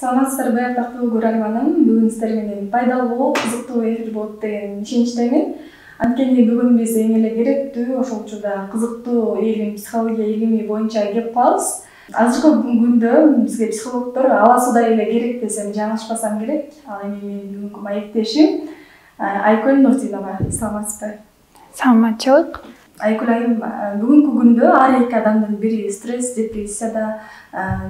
Саламатсыздарбы, ардактуу көрөрманым. Бүгүн сиздер менен пайдалуу, кызыктуу эфир болот деген ишеничтемин. Анткени бүгүн биз эң эле керектүү, ошол учурда кызыктуу илим, психология илими боюнча кеп калабыз. Азыркы күндө бизге психологдор аласудай эле керек десем жаңылышпасам керек. Ал эми менин бүгүнкү маектешим Айкөл Нурдинова. Саламатсызбы? Саламатчылык. Айкөл айым, бүгүнкү күндө ар эки адамдын бири стресс, депрессияда,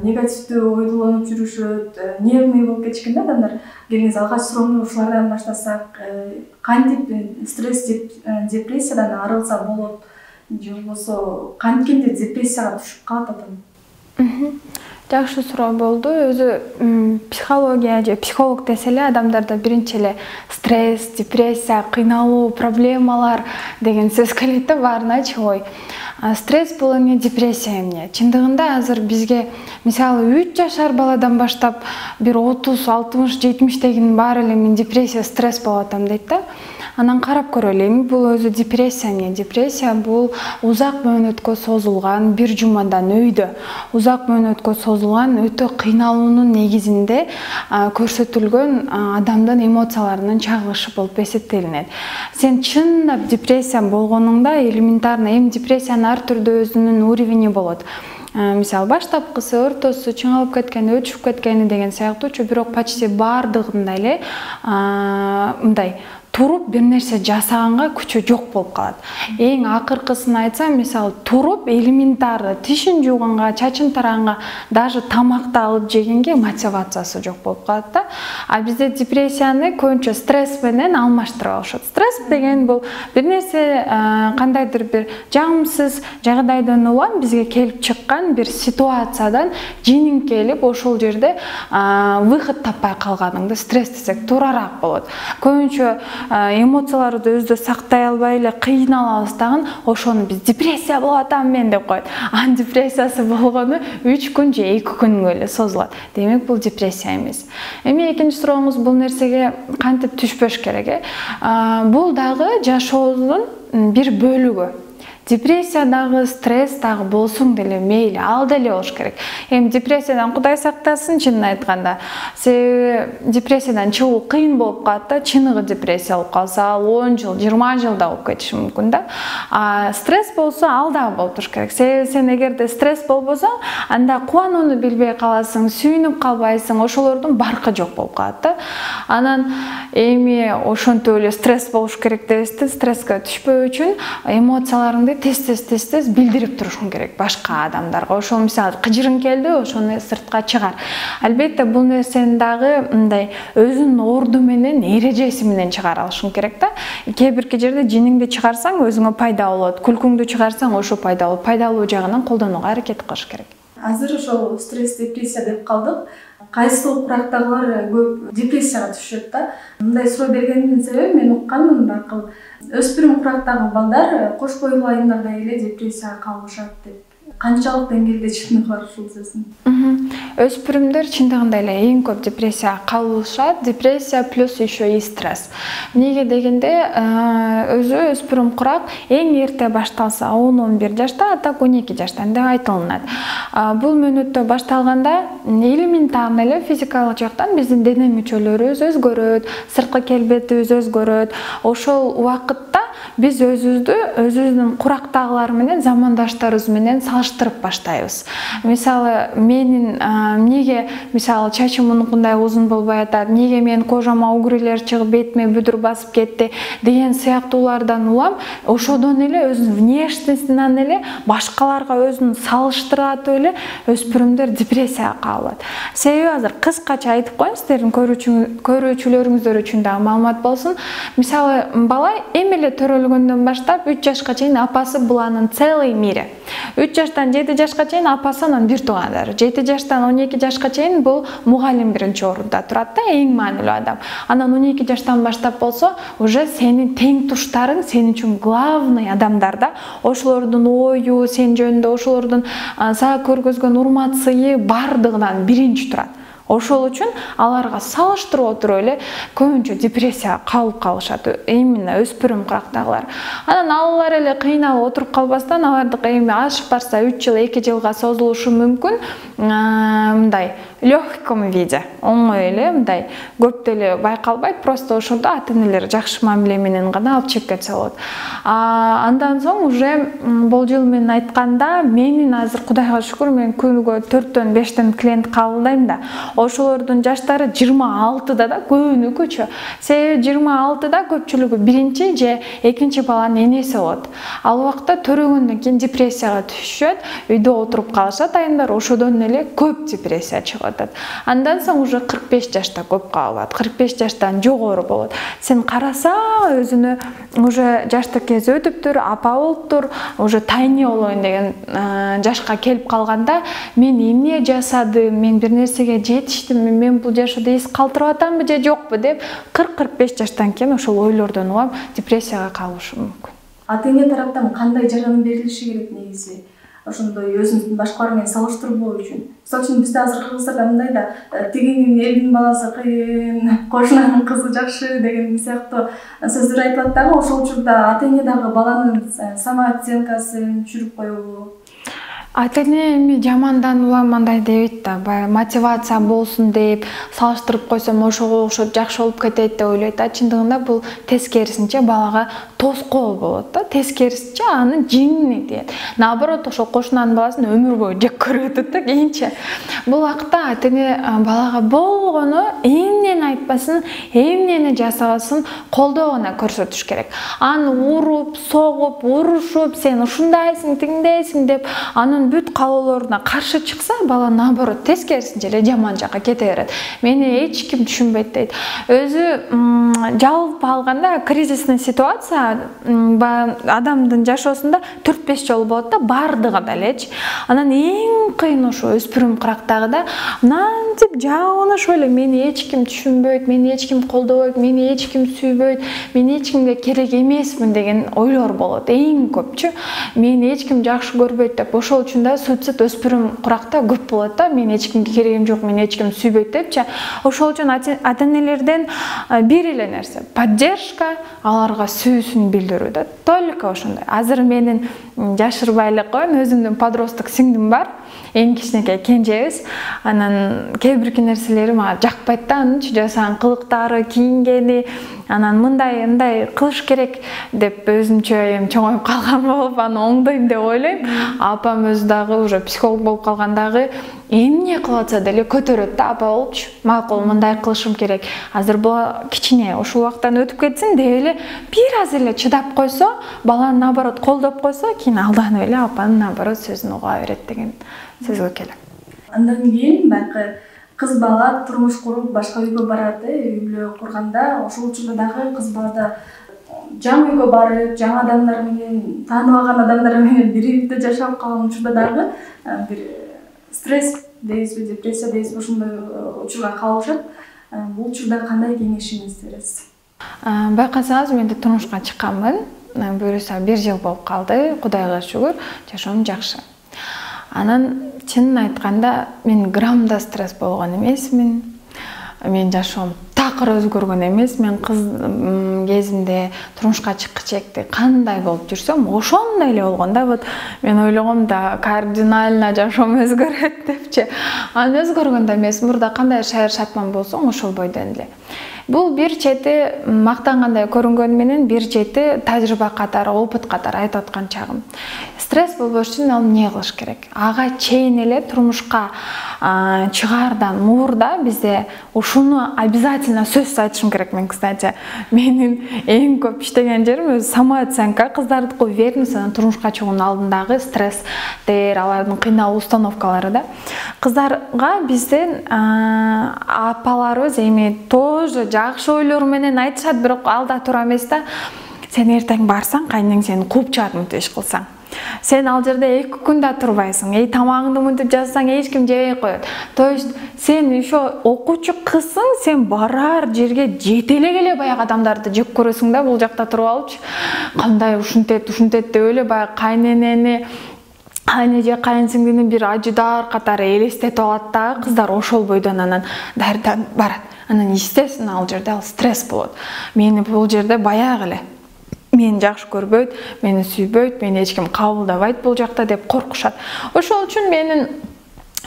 негативдүү ойлонуп жүрүшөт, нервный болуп кетишкен адамдар. Келиңиз алгач суроону ушулардан баштасак, кантип стресс, депрессиядан арылса болот, же болбосо канткенде депрессияга түшүп калат адам? Жакшы суроо болду. Өзү психология же психолог десе эле адамдарда биринчи эле стресс, депрессия, кыйналуу, проблемалар деген сөз келет да баарына ой. Стресс бул эмне, депрессия эмне? Чындыгында азыр бизге мисалы 3 жашар баладан баштап бир 30, 60, 70-тегинин баары эле мен депрессия, стресс болуп атам дейт да. Анан карап көрөлү, эми бул өзү депрессия эмне? Депрессия бул узак мөөнөткө созулган, бир жумадан өйдө узак мөөнөткө созулган өтө кыйналуунун негизинде көрсөтүлгөн адамдын эмоцияларынын чагылышы болуп эсептелинет. Сен чындап депрессия болгонуңда элементарно эми депрессиянын ар түрдүү өзүнүн уровени болот. Мисалы баштапкысы, ортосу, чыңалып кеткени, өчүп кеткени деген сыяктуу, бирок почти баардыгында эле мындай туруп бир нерсе жасаганга күчү жок болуп калат. Эң акыркысын айтсам, мисалы туруп элементарный тишин жууганга, чачын тараганга, даже тамакты алып жегенге мотивациясы жок болуп калат да. А бизде депрессияны көбүнчө стресс менен алмаштырып алышат. Стресс деген бул бир нерсе, кандайдыр бир жагымсыз жагдайдан улам бизге келип чыккан бир ситуациядан жеңиң келип, ошол жерде выход таппай калганыңды стресс десек туурараак болот. Көбүнчө эмоцияларды өзүдө сактай албай эле кыйналабыз дагы, ошону биз депрессия болуп атам мен деп коет. Анын депрессиясы болгону 3 күн же 2 күнгө эле созулат. Демек бул депрессия эмес. Эми экинчи сурооңуз, бул нерсеге кантип түшпөш керек? Бул дагы жашообуздун бир бөлүгү. Депрессия дагы, стресс дагы болсуң деле мейли, ал деле болуш керек. Эми депрессиядан Кудай сактасын, чынын айтканда. Себеби депрессиядан чыгуу кыйын болуп калат да, чыныгы депрессия болуп калса, ал 10 жыл, 20 жылда болуп кетиши мүмкүн да. Стресс болсо, ал дагы болуп туруш керек. Себеби сен эгерде стресс болбосоң, анда кубанууну билбей каласың, сүйүнүп калбайсың, ошолордун баркы жок болуп калат да. Анан эми ошентип эле стресс болуш керек дебестен, стресске түшпөө үчүн эмоцияларыңды тез билдирип турушуң керек башка адамдарга. Ошол мисалы кыжырың келди, ошону сыртка чыгар. Албетте бул нерсени дагы мындай өзүнүн орду менен, эрежеси менен чыгара алышың керек да. Кээ бирки жерде жиниңди чыгарсаң өзүңө пайда болот, күлкүңдү чыгарсаң ошо пайда болот. Пайдалуу жагынан колдонууга аракет кылыш керек. Азыр ошол стресс, депрессия деп калдык. Кайсыл курактагылар көп депрессияга түшөт да. Мындай суроо бергендин себеби мен укканмын бакыл. Өспүрүм курактагы балдар кош бойлуу айымдарда эле депрессияга кабылышат деп. Канчалык деңгээлде чындыгы бар ушул сөздүн? Өспүрүмдөр чындыгында эле эң көп депрессияга кабылышат. Депрессия плюс еще и стресс. Эмнеге дегенде, өзү өспүрүм курак эң эрте башталса 10-11 жашта, а так 12 жашта деп айтылынат. Бул мөөнөттө башталганда элементарно эле физикалык жактан биздин дене мүчөлөрүбүз өзгөрөт, сырткы келбетибиз өзгөрөт. Ошол убакытта биз өзүбүздүн курактагылар менен, замандаштарыбыз менен салыштырып баштайбыз. Мисалы, менин эмнеге мисалы чачым мындай узун болбой атат, эмнеге менин кожомо угрилер чыгып, бетиме бүдүр басып кетти деген сыяктуулардан улам, ошодон эле өзүнүн внешностунан эле башкаларга өзүн салыштырып эле өспүрүмдөр депрессияга кабылат. Себеби азыр кыскача айтып коеюн, сиздердин көрүүчүлөрүңүздөр үчүн дагы маалымат болсун. Мисалы, бала эми эле төрөлгөндөн баштап 3 жашка чейин апасы бул анын целый мири. 3 жаштан 7 жашка чейин апасы анын бир туугандары. 7 жаштан 12 жашка чейин бул мугалим биринчи орунда турат да, эң маанилүү адам. Анан 12 жаштан баштап болсо, уже сенин тең туштарың сен үчүн главный адамдар да. Ошолордун ою сен жөнүндө, ошолордун сага көргөзгөн урмат сыйы бардыгынан биринчи турат. Ошол үчүн аларга салыштырып отуруп эле көбүнчө депрессияга калып калышат, именно өспүрүм курактагылар. Анан алар эле кыйналып отуруп калбастан, алардык эми ашып барса 3 жыл, 2 жылга созулушу мүмкүн. Мындай легком виде, оңой эле, мындай көп деле байкалбайт, просто ошондо ата-энелер жакшы мамиле менен гана алып чыгып кетсе болот. Андан соң уже болжол менен айтканда, менин азыр Кудайга шүкүр, мен күнүгө 4-төн 5тен клиент кабылдайм да. Ошолордун жаштары 26-да да көбүнүкүчө. Себеби 26-да көпчүлүгү биринчи же экинчи баланын энеси болот. Ал убакта төрөгөндөн кийин депрессияга түшүшөт, үйдө отуруп калышат айымдар, ошодон эле көп депрессия чыгып атат. Андан соң уже 45 жашта көп кабылат, 45 жаштан жогору болот. Сен карасаң өзүнө уже жаштык кези өтүптүр, апа болуптур, уже тайни болоюн деген жашка келип калганда, мен эмне жасадым, мен бир нерсеге жетиштимби, мен бул жашоодо эс калтырып атамбы же жокпу деп 40-45 жаштан кийин ошол ойлордон улам депрессияга калышы мүмкүн. Ата-эне тараптан кандай жардам берилиши керек негизи? Ошондой өзүңүздүн башкалар менен салыштырбоо үчүн. Мисалы үчүн бизде азыр Кыргызстанда мындай да тигинин элдин баласы кыйын, кошунанын кызы жакшы деген сыяктуу сөздөр айтылат дагы. Ошол учурда ата-эне дагы баланын самооценкасын түшүрүп коебу? Ата-эне эми жамандан улам мындай дебейт да, баягы мотивация болсун деп салыштырып койсом ошого окшоп жакшы болуп кетет деп ойлойт. Чындыгында бул тескерисинче балага тоскоол болот да, тескерисинче анын жеңине тиет. Наоборот, ошол кошунанын баласын өмүр бою жек көрүп өтөт да кийинче. Бул вакытта ата-эне балага болгону эмнени айтпасын, эмнени жасабасын колдоо гана көрсөтүш керек. Аны уруп, согуп, урушуп, сен ушундайсың, тигиндейсиң деп анын бүт каалоолоруна каршы чыкса, бала наоборот тескерисинче эле жаман жакка кете берет. Мени эч ким түшүнбөйт дейт. Өзү жалпы алганда кризисный ситуация адамдын жашоосунда 4-5 жолу болот да, бардыгы да элечи. Анан эң кыйын ошо өспүрүм курактагыда мынтип жагыныш эле мени эч ким түшүнбөйт, мени эч ким колдобойт, мени эч ким сүйбөйт, мен эч кимге керек эмесмин деген ойлор болот. Эң көпчү мени эч ким жакшы көрбөйт деп. Ошол үчүн да суицид өспүрүм куракта көп болот да. Мен эч кимге керегим жок, мени эч ким сүйбөйт депчи. Ошол үчүн ата-энелерден бир эле нерсе, поддержка, аларга сүйүүсүн билдирүү да. Только ошондой. Азыр менин жашырбай эле коеюн, өзүмдүн подросток сиңдим бар. Эң кичинекей кенжебиз. Анан кээ бир нерселери мага жакпайт да, анынчы жасаган кылыктары, кийингени, анан мындай кылыш керек деп өзүмчө эми чоңоюп калган болуп, аны оңдойм деп ойлойм. Апам өзү дагы уже психолог болуп калгандагы эмне кылып атса деле көтөрөт да, апа болчу. Макул, мындай кылышым керек. Азыр бала кичине, ошол убактан өтүп кетсин деп эле бир аз эле чыдап койсо, баланы наоборот колдоп койсо, кийин алданып эле апанын наоборот сөзүн уга берет деген сөзгө келем. Андан кийин баягы кыз бала турмуш куруп башка үйгө барат, үй бүлө курганда, ошол учурда дагы кыз балада жаңы үйгө барып, жаңы адамдар менен, тааныбаган адамдар менен бирикте жашап калган учурда дагы бир стресс дейбизби, депрессия дейбизби, ошондой учурга калышат. Бул учурда кандай кеңешиңизди бересиз? Байкасаңыз, мен турмушка чыкканмын. Буюрса 1 жыл болуп калды. Кудайга шүгүр, жашоом жакшы. Анан чынын айтканда, мен грамда стресс болгон эмесмин. Мен жашоом такыр өзгөргөн эмес. Мен кыз кезимде турмушка чыкчекти кандай болуп жүрсөм, ошондой эле болгон да. Вот мен ойлогом да кардинально жашоом өзгөрөт депчи. Анан өзгөргөн да эмес. Мурда кандай шайыр шатман болсоң, ошол бойдон эле. Бул бир чети мактангандай көрүнгөнү менен бир чети тажрыйба катары, опыт катары айтып аткан чагым. Стресс болбош үчүн ал эмне кылыш керек? Ага чейин эле турмушка чыгаардан мурда бизде ушуну обязательно сөзсүз айтышым керек. Мен, кстати, менин эң көп иштеген жерим өз самооценка, кыздардыкы уверенность, анан турмушка чыгуунун алдындагы стресстер, алардын кыйналуу установкалары да. Кыздарга бизден апаларыбыз эми тоже жакшы ойлор менен айтышат, бирок алда тура эмес да. Сен эртең барсаң, кайнең сени кууп чыгат мынтип иш кылсаң. Сен ал жерде 2 күн да турбайсың. Тамагыңды мынтип жасасаң, эч ким жебей коет. То есть сен ошо окуучу кызсың, сен барар жерге жете эле баягы адамдарды жек көрөсүң да, бул жакта туруп алыпчы. Кандай ушинтет деп эле баягы кайненени кайын эже кайын сиңдини бир ажыдар катары элестетип алат дагы кыздар ошол бойдон анан дарыдан барат. Анан естественно ал жерде ал стресс болот. Мени бул жерде баягы эле мени жакшы көрбөйт, мени сүйбөйт, мени эч ким кабылдабайт бул жакта деп коркушат. Ошол үчүн менин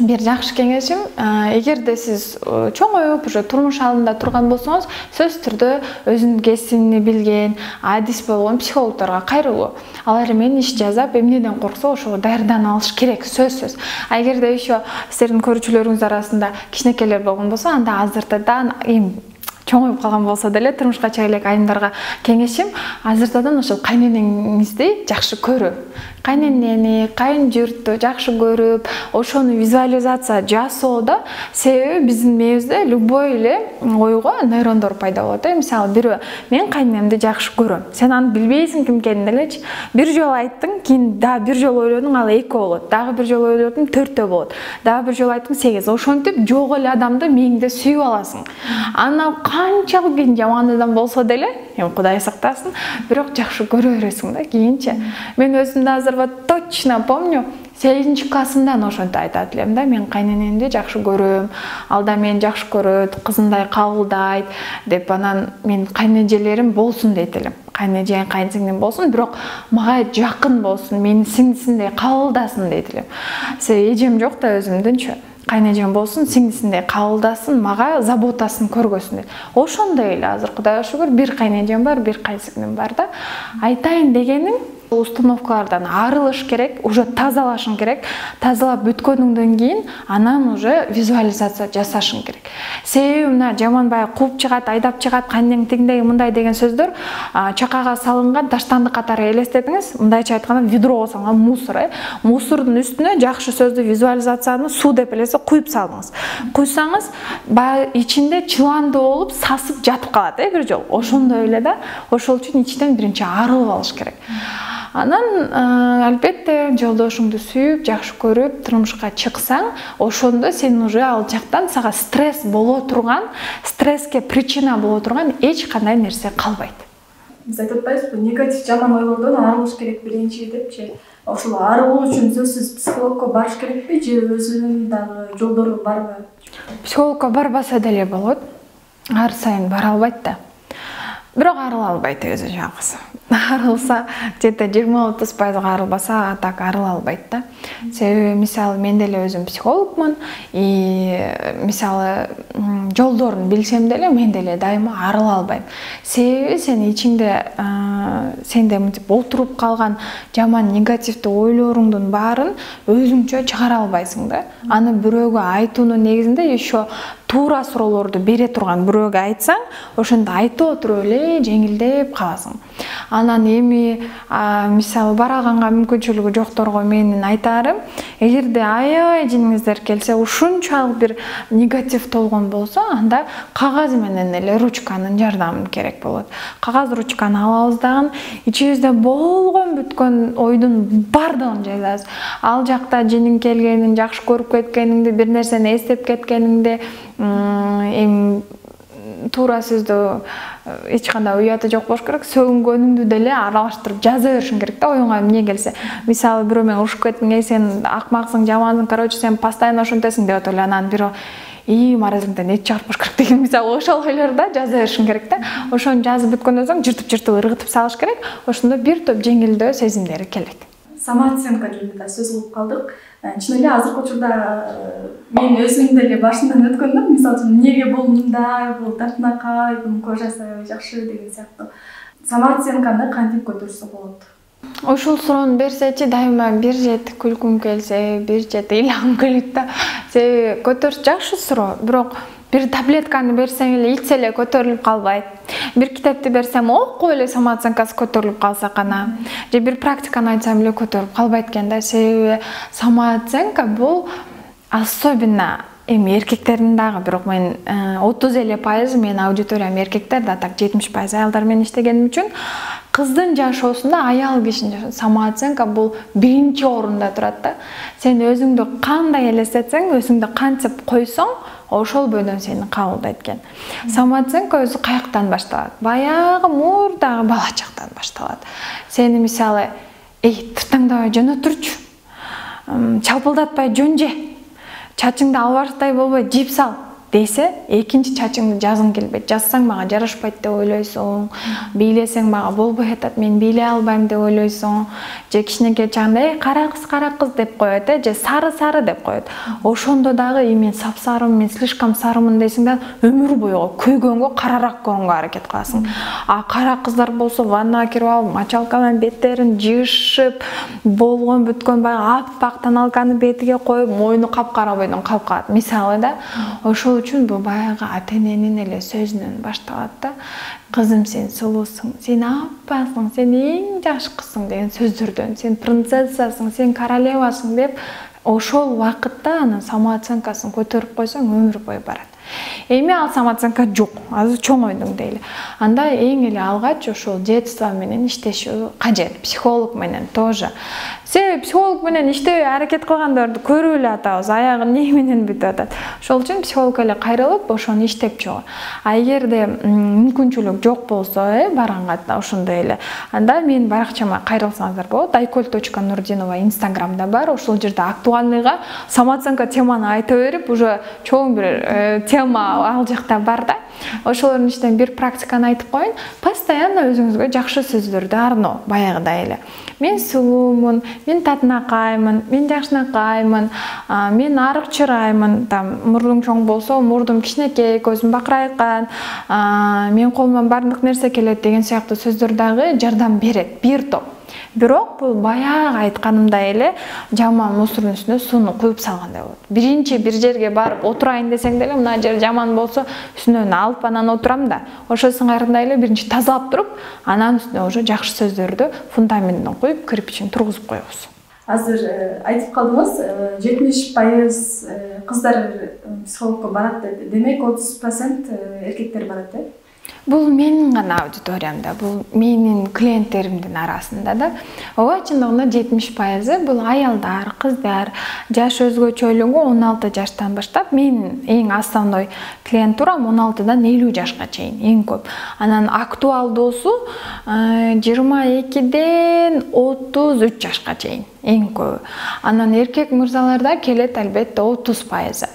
бир жакшы кеңешим, эгерде сиз чоңоюп уже турмуш алдында турган болсоңуз, сөзсүз түрдө өзүнүн кесибин билген, адис болгон психологторго кайрылуу. Алар эми иш жазап, эмнеден корксо ошого дарыдан алыш керек, сөзсүз. Эгерде еще сиздердин көрүүчүлөрүңүз арасында кичинекейлер болгон болсо, анда азыртадан чоңоюп калган болсо деле турмушка чыга элек айымдарга кеңешим, азыртадан ошол кайненеңизди жакшы көрүү. Кайненени, кайын журтту жакшы көрүп, ошону визуализация жасоодо себеби биздин мээбизде любой эле ойго нейрондор пайда болот. Мисалы, бирөө мен кайненемди жакшы көрөм. Сен аны билбейсиң ким экенин делечи. Бир жолу айттың, кийин дагы бир жолу ойлодуң, ал 2 болот. Дагы бир жолу ойлодуң, 4 болот. Дагы бир жолу айттың, 8. Ошентип жок эле адамды мээңде сүйүп аласың. Аны канчалык кийин жаман адам болсо деле, Кудай сактасын, бирок жакшы көрө бересиң да кийинчи. Мен өзүмдү азыр точно помню, 8 классымдан ошентип айтат элем да, мен кайненемди жакшы көрөм, ал да мени жакшы көрөт, кызындай кабылдайт деп, анан мен кайнэжелерим болсун дейт элем. Кайнэже, кайынсиңдим болсун, бирок мага жакын болсун, мени сиңдисиндей кабылдасын дейт элем. Эжем жок да өзүмдүнчү. Кайнэжем болсун, сиңдисиндей кабылдасын, мага заботасын көргөсүн дейт. Ошондой эле азыр Кудайга шүгүр бир кайнэжем бар, бир кайынсиңдим бар да. Айтайын дегеним, установкалардан арылыш керек, уже тазалашың керек. Тазалап бүткөнүңдөн кийин анан уже визуализация жасашың керек. Себеби мына жаман баягы кууп чыгат, айдап чыгат, кайнең тигиндей, мындай деген сөздөр чакага салынган таштандык катары элестетиңиз. Мындайча айтканда ведрого салган мусор, мусордун үстүнө жакшы сөздү, визуализацияны суу деп элесе куюп салдыңыз. Куйсаңыз, баягы ичинде чыланды болуп, сасып жатып калат, бир жол. Ошондой эле да, ошол үчүн ичтен биринчи арылып алыш керек. Анан албетте жолдошуңду сүйүп, жакшы көрүп, турмушка чыксаң, ошондо сен уже ал жактан сага стресс боло турган, стресске причина боло турган эч кандай нерсе калбайт. Биз айтып атпайбызбы, негатив жаман ойлордон арылыш керек биринчи депчи. Ошол арылуу үчүн сөзсүз психологко барыш керекпи же өзүнүн дагы жолдору барбы? Психологко барбаса деле болот. Ар сайын бара албайт да. Бирок арыла албайт өзү жалгыз. Арылса, где-то 20-30% арылбаса, так арыла албайт да. Себеби мисалы мен деле өзүм психологмун, мисалы жолдорун билсем деле мен деле дайыма арыла албайм. Себеби сен ичиңде сенде мынтип отуруп калган жаман негативдүү ойлоруңдун баарын өзүңчө чыгара албайсың да. Аны бирөөгө айтуунун негизинде еще туура суроолорду бере турган бирөөгө айтсаң, ошондо айтып отуруп эле жеңилдеп каласың. Анан эми мисалы бара алганга мүмкүнчүлүгү жокторго менин айтарым, эгерде аябай жиниңиздер келсе, ушунчалык бир негатив толгон болсо, анда кагаз менен эле ручканын жардамы керек болот. Кагаз ручканы алабыз дагы, ичибизде болгон бүткөн ойдун бардыгын жазабыз. Ал жакта жиниң келгенин, жакшы көрүп кеткениңди, бир нерсени эстеп кеткениңди, эми туура сөздү эч кандай уяты жок болуш керек, сөгүнгөнүңдү деле аралаштырып жаза беришиң керек да, оюңа эмне келсе. Мисалы бирөө менен урушуп кеттиң, сен акмаксың, жамансың, короче сен постоянно ошентесиң деп атып эле, анан бирөө маразмдан эч чыгарып коюш керек деген мисалы ошол ойлорду жаза беришиң керек да. Ошону жазып бүткөндөн соң жыртып ыргытып салыш керек. Ошондо бир топ жеңилдөө сезимдери келет. Самооценка жөнүндө да сөз кылып калдык. Чын эле азыркы учурда мен өзүм деле башынан өткөн да, мисалы үчүн эмнеге бул мындай, бул тартынакай, бул кожасы жакшы деген сыяктуу. Самооценканы кантип көтөрсө болот? Ушул суроону берсечи дайыма бир жет күлкүм келсе, бир жет ыйлагым келет да. Себеби көтөрүш жакшы суроо, бирок бир таблетканы берсең эле ичсе эле көтөрүлүп калбайт. Бир китепти берсем, окуп эле самооценкасы көтөрүлүп калса кана, же бир практиканы айтсам эле көтөрүлүп калбайт экен да. Себеби самооценка бул особенно эми эркектердин дагы, бирок мен 30% менин аудиториям эркектер да, так 70% аялдар менен иштегеним үчүн кыздын жашоосунда, аял кишинин жашоосунда самооценка бул биринчи орунда турат да. Сен өзүңдү кандай элестетсең, өзүңдү кантип койсоң, ошол бойдон сени кабылдайт экен. Самооценка өзү каяктан башталат? Баягы мурдагы бала чактан башталат. Сени мисалы, тыртаңдабай жөнөп турчу. чалпылдатпай жөн же, чачыңды албаштай болбой жип сал десе, экинчи чачыңды жазгың келбейт. Жазсаң мага жарашпайт деп ойлойсуң, бийлесең мага болбой атат, мен бийлей албайм деп ойлойсуң, же кичинекей чагында кара кыз деп коет, же сары деп коет. Ошондо дагы мен сапсарымын, мен слишком сарымын дейсиң да, өмүр бою көйгөнгө карараак көрүнгөнгө аракет кыласың. А кара кыздар болсо ваннага кирип алып, мочалкадан беттерин жыгышып, болгон бүткөн баягы аппак тоналканы бетиге коюп, мойну капкара бойдон калып калат. Мисалы да, ошол үчүн бул баягы ата-эненин эле сөзүнөн башталат да. Кызым, сен сулуусуң, сен аппасың, сен эң жакшы кызсың деген сөздөрдөн, сен принцессасың, сен королевасың деп ошол убакытта анын самооценкасын көтөрүп койсоң өмүр бою барат. Эми ал самооценка жок, азыр чоң ойдуң дейли. Анда эң эле алгач ошол детство менен иштешүү кажет, психолог менен тоже. Себеби психолог менен иштебей аракет кылгандарды көрүп эле атабыз, аягы эмне менен бүтүп атат. Ошол үчүн психолог эле кайрылып, ошону иштеп чыгуу. А эгерде мүмкүнчүлүк жок болсо, барганга ошондой эле, анда менин баракчама кайрылсаңыздар болот. Айкөл.Нурдинова Инстаграмда бар. Ошол жерде актуальныйга самооценка теманы айта берип, уже чоң бир тема ал жакта бар да. Ошолордун ичинен бир практиканы айтып коеюн. Постоянно өзүңүзгө жакшы сөздөрдү арноо, баягыдай эле. Мен сулуумун, мен татынакаймын, мен жакшынакаймын, мен арык чыраймын, там мурдум чоң болсо, мурдум кичинекей, көзүм бакырайган, мен колуман бардык нерсе келет деген сыяктуу сөздөр дагы жардам берет, бир топ. Бирок бул баягы айтканымдай эле жаман мусордун үстүнө сууну куюп салгандай болот. Биринчи бир жерге барып отурайын десең деле, мына жер жаман болсо, үстүнөн алып анан отурам да. Ошол сыңарындай эле биринчи тазалап туруп, анан үстүнө уже жакшы сөздөрдү фундаментин куюп, кирпичин тургузуп коебуз. Азыр айтып калдыңыз, 70% кыздар психологко барат деди. Демек 30% эркектер барат, э? Бул менин гана аудиториямда, бул менин клиенттеримдин арасында да. Ооба, чындыгында 70% бул аялдар, кыздар, жаш өзгөчөлүгү 16 жаштан баштап. Менин эң основной клиентурам 16дан 50 жашка чейин, эң көп. Анан актуалдуусу 22ден 33 жашка чейин, эң көбү. Анан эркек мырзаларда келет албетте 30%.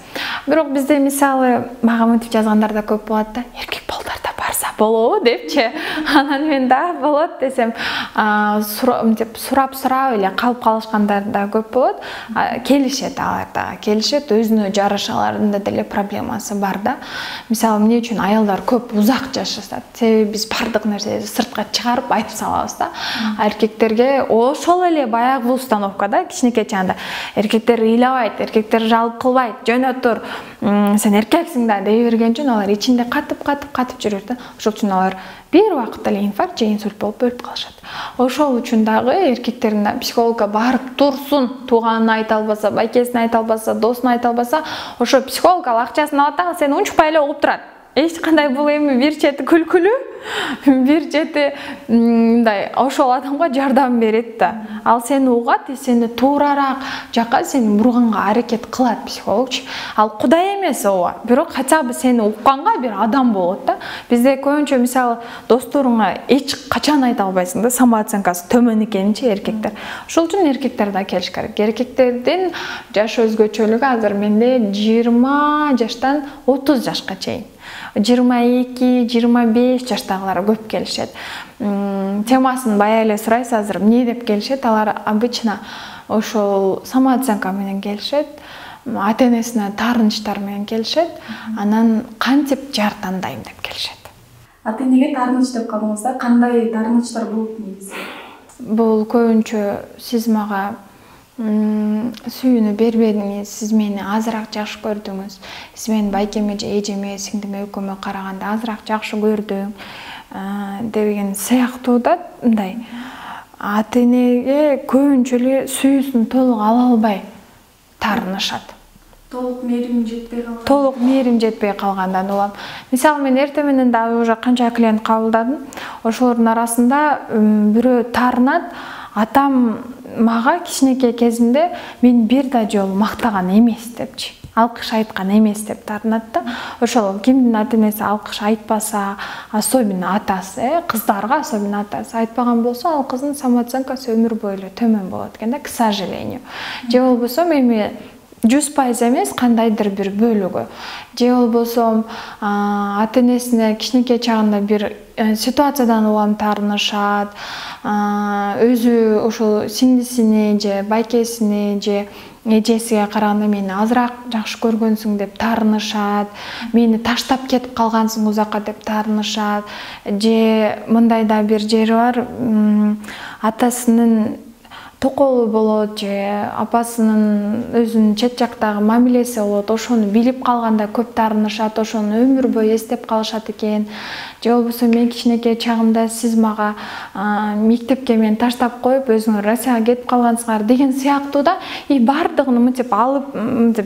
Бирок бизде мисалы мага мынтип жазгандар да көп болот да. Эркек балдарда барса болобу депчи. Анан мен да болот десем, сурап эле калып калышкандар да көп болот. Келишет алар да, келишет, өзүнө жарашаларында деле проблемасы бар да. Мисалы эмне үчүн аялдар көп узак жашашат? Себеби биз бардык нерсени сыртка чыгарып айтып салабыз да. Эркектерге ошол эле баягы установкада кичинекей чагында эркектер ыйлабайт, эркектер жалып кылбайт, жөнө тур, сен эркексиң да дей берген үчүн алар ичинде катып жүрөт да. Ошол үчүн алар бир убакытта эле инфаркт же инсульт болуп өлүп калышат. Ошол үчүн дагы эркектердин психологко барып турсун, тууганын айта албаса, байкесин айта албаса, досун айта албаса, ошо психолог ал акчасын алат да, сени унчукпай эле угуп турат. Эч кандай бул эми бир чети күлкүлүү, бир чети мындай ошол адамга жардам берет да. Ал сени угат, сени туураараак жакка сени бурганга аракет кылат психологчу. Ал Кудай эмес ооба, бирок хотя бы сени укканга бир адам болот да. Бизде көбүнчө мисалы досторуңа эч качан айта албайсың да, самооценкасы төмөн экенинчи эркектер. Ошол үчүн эркектер да келиш керек. Эркектердин жаш өзгөчөлүгү азыр менде 20 жаштан 30 жашка чейин. 22-25 жаштагылар көп келишет. Темасын бая эле сурайсыз, азыр эмне деп келишет? Алар обычно ошол самооценка менен келишет, ата-энесине таарынычтар менен келишет, анан кантип жар тандайм деп келишет. Ата-энеге таарыныч деп калдыңыз да, кандай таарынычтар болот негизи? Бул көбүнчө сиз мага сүйүүнү бербедиңиз, сиз мени азыраак жакшы көрдүңүз, сиз мени байкеме же эжеме, сиңдиме, экөөмө караганда азыраак жакшы көрдүң деген сыяктуу да, мындай ата-энеге көбүнчө эле сүйүүсүн толук ала албай таарынышат. Толук мээрим жетпей калган. Толук мээрим жетпей калгандан улам. Мисалы мен эртең менен да уже канча клиент кабылдадым. Ошолордун арасында бирөө таарынат, атам мага кичинекей кезимде мен бир да жолу мактаган эмес депчи, алкыш айткан эмес деп таарынат да. Ошол кимдин ата энеси алкыш айтпаса, особенно атасы, кыздарга особенно атасы айтпаган болсо, ал кыздын самооценкасы өмүр бою эле төмөн болот экен да, к сожалению. Же болбосо эми 100% эмес, кандайдыр бир бөлүгү. Же болбосо ата энесине кичинекей чагында бир ситуациядан улам таарынышат, өзү ошол сиңдисине же байкесине же эжесиге караганда мени азыраак жакшы көргөнсүң деп таарынышат, мени таштап кетип калгансың узакка деп таарынышат. Же мындай да бир жери бар, атасынын токолу болот же апасынын өзүнүн чет жактагы мамилеси болот, ошону билип калганда көп таарынышат, ошону өмүр бою эстеп калышат экен. Же болбосо мен кичинекей чагымда сиз мага мектепке мени таштап коюп өзүңөр Россияга кетип калгансыңар деген сыяктуу да, бардыгын мынтип алып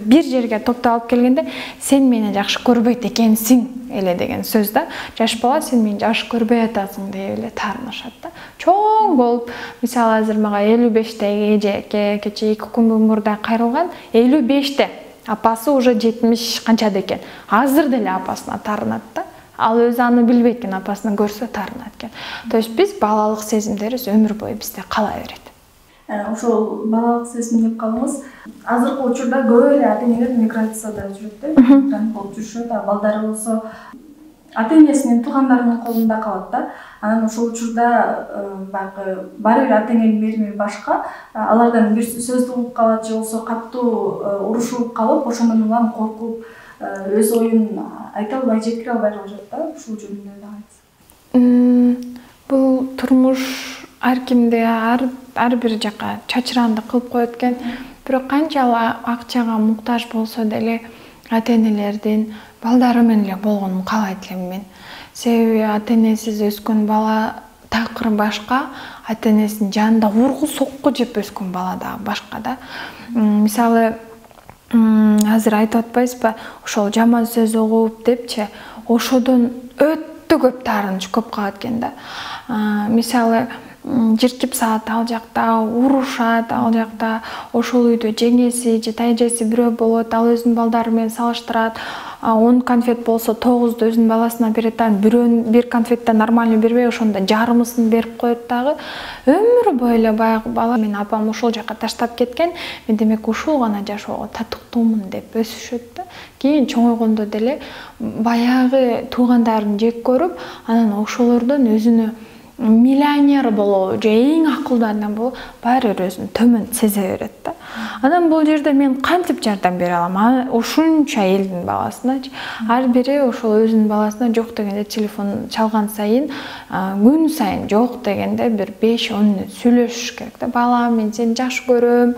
бир жерге топтолуп келгенде сен мени жакшы көрбөйт экенсиң эле деген сөз да. Жаш бала сен мени жакшы көрбөй атасың деп эле таарынышат да. Чоң болуп, мисалы азыр мага 55-те эжеке кече 2 күн мурда кайрылган, 55-те. Апасы уже 70 канчада экен. Азыр деле апасына таарынат да. Ал өзү аны билбейт экен, апасына көрсө таарынат экен. То есть биз балалык сезимдерибиз өмүр бою бизде кала берет. Ошол балалык сезим деп калыңыз. Азыркы учурда көп эле ата энелер миграцияда жүрөт да, мигрант болуп жүрүшөт. Балдары болсо ата энесинин, туугандарынын колунда калат да. Анан ошол учурда баары бир ата эненин берими башка, алардан бир сөздү угуп калат же болсо катуу урушуп калып, ошондон улам коркуп, өз оюн айта албай, жеткире албай калышат да. Ушул жөнүндө да айтсак. Бул турмуш ар кимди ар бир жака чачыранды кылып коет экен. Бирок канчалык акчага муктаж болсо деле ата энелердин балдары менен эле болгонун каалайт элем мен. Себеби ата энесиз өскөн бала такыр башка, ата энесинин жанында ургу сокку жеп өскөн бала да башка да. Мисалы азыр айтып атпайсызбы, ошол жаман сөз угуп депчи, ошодон өтө көп таарыныч көп калат экен да. Мисалы жиртип саат ал жакта, урушат ал жакта, ошол үйдө жеңеси же тайжеси бирөө болот, ал өзүнүн балдары менен салыштырат. 10 конфет болсо 9-ду өзүнүн баласына берет, бир конфетти нормально бербей, ошондо жарымысын берип коет дагы. Өмүр бою эле баягы бала мен апам ушул жака таштап кеткен, мен демек ушул гана жашоого татыктуумун деп өсүшөт да. Кийин чоңойгондо деле баягы туугандарын жек көрүп, анан ошолордон өзүнө миллионер болобу же эң акылдуу адам болуп, баары бир өзүн төмөн сезе берет да. Анан бул жерде мен кантип жардам бере алам? Ушунча элдин баласыначы. Ар бири ошол өзүнүн баласына жок дегенде телефон чалган сайын, күн сайын жок дегенде бир 5-10 мүнөт сүйлөшүш керек да. Бала, мен сени жакшы көрөм.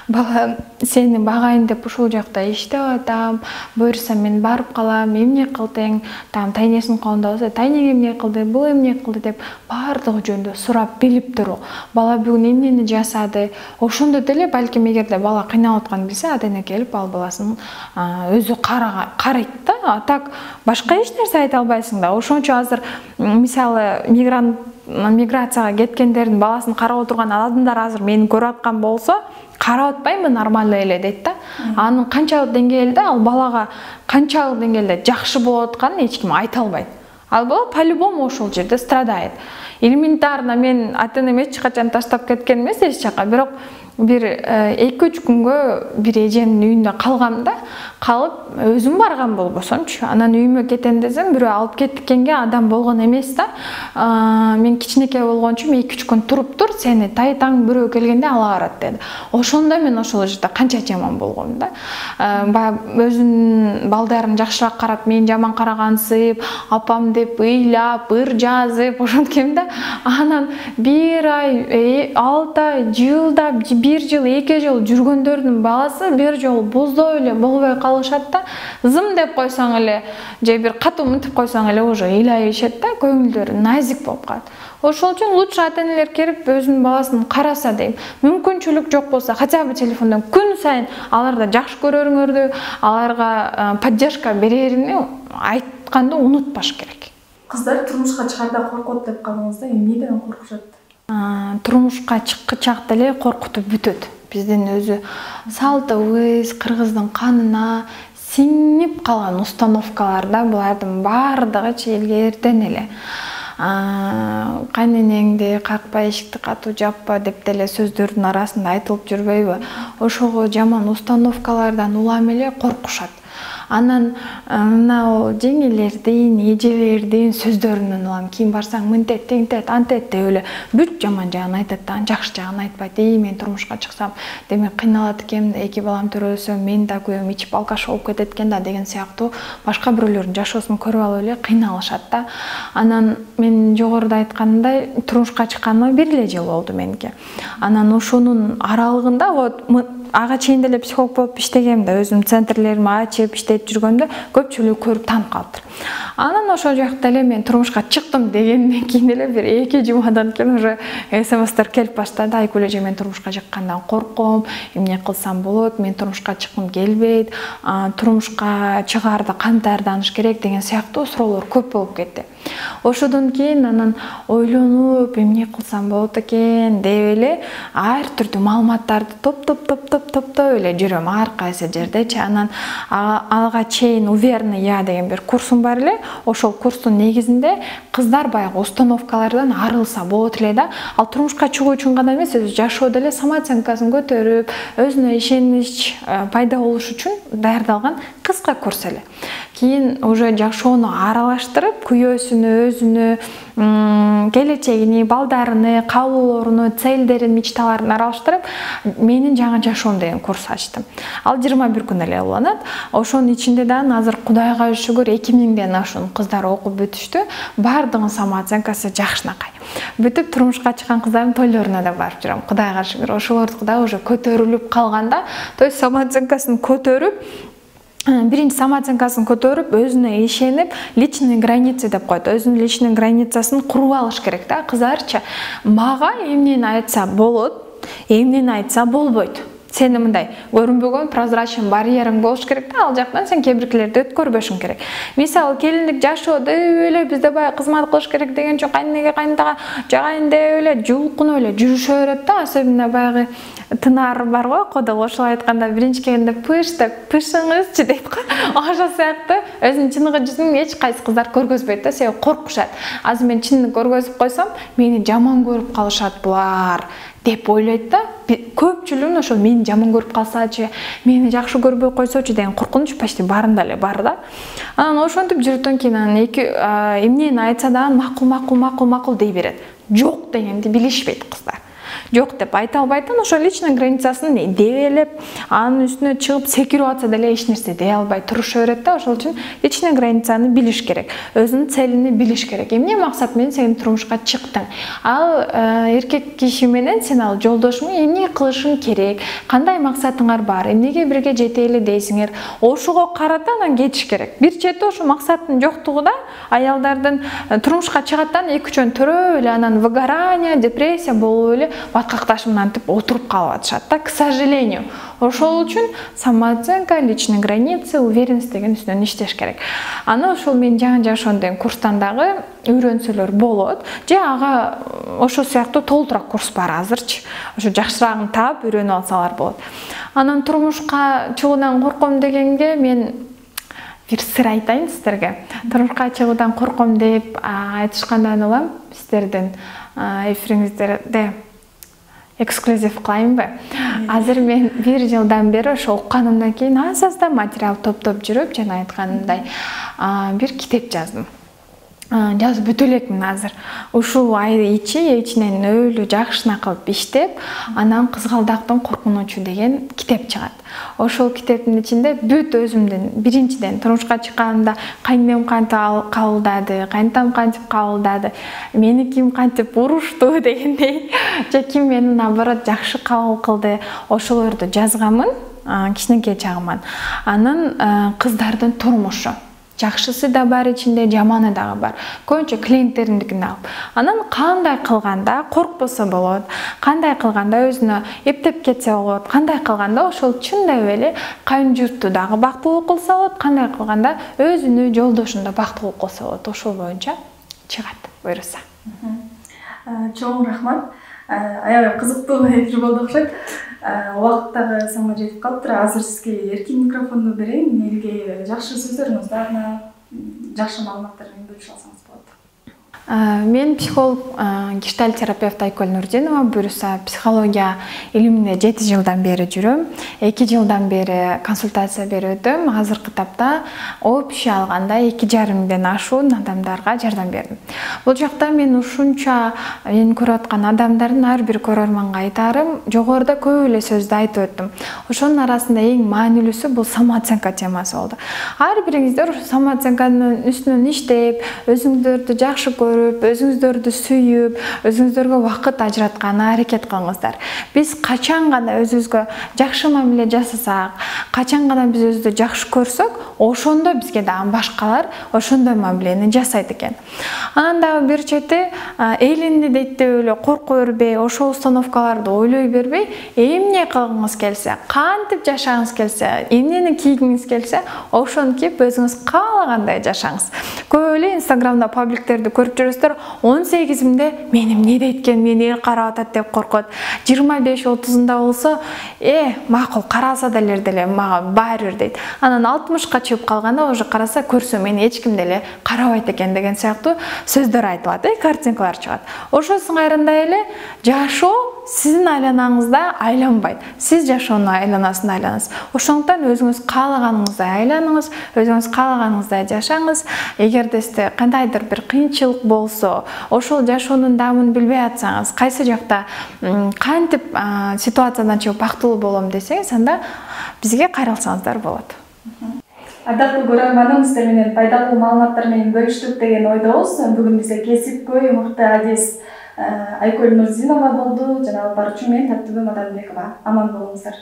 Бала, сени багайын деп ушул жакта иштеп атам. Буюрса мен барып калам, эмне кылдың? Там тайнесинин колунда болсо, тайнең эмне кылды, бул эмне кылды деп бардыгы жөнүндө сурап билип туруу. Бала бүгүн эмнени жасады? Ошондо деле балким эгерде бала кыйналып атканын билсе, ата эне келип ал баласын өзү карайт да. Так башка эч нерсе айта албайсың да. Ошончо азыр мисалы миграцияга кеткендердин баласын карап отурган адамдар азыр мени көрүп аткан болсо, карап атпаймынбы, нормально эле дейт да. Анын канчалык деңгээлде ал балага канчалык деңгээлде жакшы болуп атканын эч ким айта албайт. Ал бала по-любому ошол жерде страдает. Элементарно мен ата энем эч качан таштап кеткен эмес эч жака, бирок бир 2-3 күнгө бир эженин үйүндө калгам да, калып өзүм барган болбосомчу. Анан үйүмө кетем десем, бирөө алып кеткенге адам болгон эмес да. Мен кичинекей болгончу 2-3 күн туруп сени тайтаң бирөө келгенде ала барат деди. Ошондо мен ошол жерде канча жаман болгом да. Өзүнүн балдарын жакшыраак карап, мен жаман карагансып, апам деп ыйлап, ыр жазып ошонткем да. Анан 1 ай, 6 ай, жылдап, 1 жыл, 2 жыл жүргөндөрдүн баласы бир жолу боздой эле болбой калышат да. Зым деп койсоң эле же бир катуу мынтип койсоң эле уже ыйлай беришет да, көңүлдөрү назик болуп калат. Ошол үчүн лучше ата энелер келип өзүнүн баласын караса дейм. Мүмкүнчүлүк жок болсо, хотя бы телефондон күн сайын аларды жакшы көрөрүңөрдү, аларга поддержка берериңи айтканды унутпаш керек. Кыздар турмушка чыгарда коркот деп калдыңыз да, эмнеден коркушат? турмушка чыккычак деле коркутуп бүтөт. Биздин өзү салтыбыз, кыргыздын канына сиңип калган установкаларда булардын баардыгы илгертен эле кайненеңди какпа, эшикти катуу жаппа деп деле сөздөрдүн арасында айтылып жүрбөйбү? Ошого жаман установкалардан улам эле коркушат. Анан мына жеңелердин, эжелердин сөздөрүнөн улам кийин барсаң мынтет, теңтет, антет деп эле бүт жаман жагын айтат да, жакшы жагын айтпайт. Мен турмушка чыксам, демек кыйналат экен, 2 балам төрөлсө, мен да күйөөм ичип алкаш болуп кетет экен да деген сыяктуу башка бирөөлөрдүн жашоосун көрүп алып эле кыйналышат да. Анан мен жогоруда айткандай турмушка чыкканыма 1 эле жыл болду меники. Анан ошонун аралыгында вот ага чейин деле психолог болуп иштегем да, өзүм центрлерими ачып иштеп жүргөндө көпчүлүк көрүп таанып калыптыр. Анан ошол жакта эле мен турмушка чыктым дегенден кийин эле бир 2 жумадан кийин уже смстер келип баштады. Айгүл эже, мен турмушка чыккандан корком, эмне кылсам болот, мен турмушка чыккым келбейт, турмушка чыгаарда кантип даярданыш керек деген сыяктуу суроолор көп болуп кетти. Ошодон кийин анан ойлонуп, эмне кылсам болот экен деп эле ар түрдүү маалыматтарды топтоп эле жүрөм ар кайсы жердечи. Анан ага чейин уверенный я деген бир курсум бар эле. Ошол курстун негизинде кыздар баягы установкалардан арылса болот эле да. Ал турмушка чыгуу үчүн гана эмес, өзү жашоодо эле самооценкасын көтөрүп, өзүнө ишенич пайда болуш үчүн даярдалган кыска курс эле. Кийин уже жашоону аралаштырып, күйөөсүнө, өзүнө, келечегини, балдарыны, каалоолоруну, целдерин, мечталарын аралаштырып, менин жаңы жашоом деген курс ачтым. Ал 21 күн эле уланат. Ошонун ичинде да азыр Кудайга шүгүр 2000ден ашуун кыздар окуп бүтүштү. Бардыгынын самооценкасы жакшынакай. Бүтүп турмушка чыккан кыздардын тойлоруна да барып жүрөм. Кудайга шүгүр, ошолордуку да уже көтөрүлүп калганда, то есть самооценкасын көтөрүп, биринчи самооценкасын көтөрүп, өзүнө ишенип, личный границы деп коет. Өзүнүн личный границасын куруп алыш керек да. Кыздарча мага эмнени айтса болот, эмнени айтса болбойт. Сени мындай көрүнбөгөн прозрачный барьериң болуш керек да, ал жактан сен кебиркилерди өткөрбөшүң керек. Мисалы, келиндик жашоодо эле бизде баягы кызмат кылыш керек деген жок, кайнеге кайнтага жагайын деп эле жулкунуп эле жүрүшө берет да. Особенно баягы тынар бар го, кодол ошол айтканда биринчи келгенде пыш деп пышыңызчы дейт го. Ошол сыяктуу өзүнүн чыныгы жүзүн эч кайсы кыздар көргөзбөйт да, себеби коркушат. Азыр мен чынын көргөзүп койсом, мени жаман көрүп калышат булар деп ойлойт да. Көпчүлүгүн ошол мени жаман көрүп калсачы, мени жакшы көрбөй койсочу деген коркунуч почти баарында эле бар да. Анан ошентип жүрөттөн кийин эмнени айтса да макул дей берет. Жок дегенди билишпейт кыздар. Жок деп айта албайт, ошол личный границасын дебелеп, анын үстүнө чыгып секирип атса деле эч нерсе дей албай туруша берет да. Ошол үчүн личный границаны билиш керек, өзүнүн целини билиш керек. Эмне максат менен сен турмушка чыктың? Ал эркек киши менен сен ал жолдошуң эмне кылышың керек? Кандай максатыңар бар? Эмнеге бирге жетели дейсиңер? Ошого карата анан кетиш керек. Бир чети ошо максаттын жоктугу да аялдардын турмушка чыгаттан 2-3 төрөп эле анан выгорание, депрессия болуп эле баткакташып мынантип отуруп калып атышат да, к сожалению. Ошол үчүн самооценка, личный границы, уверенность деген үстүнөн иштеш керек. Аны ошол мен жаңы жашоом деген курстан дагы үйрөнсөлөр болот. Же ага ошол сыяктуу толтураак курс бар азырчы. Ошо жакшыраагын таап үйрөнүп алсалар болот. Анан турмушка чыгуудан корком дегенге мен бир сыр айтайын сиздерге. Турмушка чыгуудан корком деп айтышкандан улам сиздердин эфириңиздерде эксклюзив кылайынбы? Азыр мен 1 жылдан бери ошо укканымдан кийин аз-аздан материал топтоп жүрүп, жана айтканымдай бир китеп жаздым. Жазып бүтө элекмин азыр. Ушул ай ичинен өлү жакшына кылып иштеп, анан Кызгалдактын коркунучу деген китеп чыгат. Ошол китептин ичинде бүт өзүмдүн биринчиден турмушка чыкканымда кайнем кантип кабылдады, кайнтам кантип кабылдады, мени ким кантип урушту дегендей, же ким мени наоборот жакшы кабыл кылды, ошолорду жазганмын кичинекей чагыман. Анан кыздардын турмушу жакшысы да бар ичинде, жаманы дагы бар. Көбүнчө клиенттериндикин алып. Анан кандай кылганда коркпосо болот, кандай кылганда өзүнө эптеп кетсе болот, кандай кылганда ошол чындап эле кайын журтту дагы бактылуу кылса болот, кандай кылганда өзүнү, жолдошун да бактылуу кылса болот. Ошол боюнча чыгат, буюрса. Чоң рахмат. Аябай кызыктуу эфир болду окшойт. Убакыт дагы соңуна жетип калыптыр. Азыр сизге эркин микрофонду берейин. Элге жакшы сөздөрүңүздү, жакшы маалыматтар менен бөлүшө алсаңыз болот. Мен психолог, гештальт терапевт Айкөл Нурдинова, буюрса психология илимине 7 жылдан бери жүрөм. 2 жылдан бери консультация берүүдөм. Азыркы тапта общий алганда 2,5 миңден ашуун адамдарга жардам бердим. Бул жакта мен ушунча мени көрүп аткан адамдардын ар бир көрөрманга айтарым, жогоруда көп эле сөздү айтып өттүм. Ошонун арасында эң маанилүүсү бул самооценка темасы болду. Ар бириңиздер самооценканын үстүнөн иштеп, өзүңүздөрдү жакшы көрүп, өзүңүздөрдү сүйүп, өзүңүздөргө убакыт ажыратканга аракет кылыңыздар. Биз качан гана өзүбүзгө жакшы мамиле жасасак, качан гана биз өзүбүздү жакшы көрсөк, ошондо бизге дагы башкалар ошондой мамилени жасайт экен. Анан дагы бир чети элинди дейт деп эле корко бербей, ошол установкаларды ойлой бербей, эмне кылгыңыз келсе, кантип жашагыңыз келсе, эмнени кийгиңиз келсе, ошону кийип өзүңүз каалагандай жашаңыз. Көп эле Инстаграмда пабликтерди көрүп жүрөсүздөр, 18-имде мен эмне дейт экен, мени эл карап атат деп коркот. 25-30-ында болсо, макул караса деле мага баары бир дейт. Анан 60-ка чыгып калганда уже караса көрсө мени эч ким деле карабайт экен деген сыяктуу сөздөр айтылат, картинкалар чыгат. Ошол сыңайында эле жашоо сиздин айланаңызда айланбайт. Сиз жашоонун айланасында айланасыз. Ошондуктан өзүңүз каалаганыңыздай айланыңыз, өзүңүз каалаганыңыздай жашаңыз. Эгерде сизде кандайдыр бир кыйынчылык болсо, ошол жашоонун дамын билбей атсаңыз, кайсы жакта кантип ситуациядан чыгып бактылуу болом десеңиз, анда бизге кайрылсаңыздар болот. Ардактуу көрөрманым, сиздер менен пайдалуу маалыматтар менен бөлүштүк деген ойдобуз. Бүгүн бизде кесипкөй мыкты адис Айкөл Нурдинова болду, жана барчу мен Таттыбек Маданбекова. Аман болуңуздар.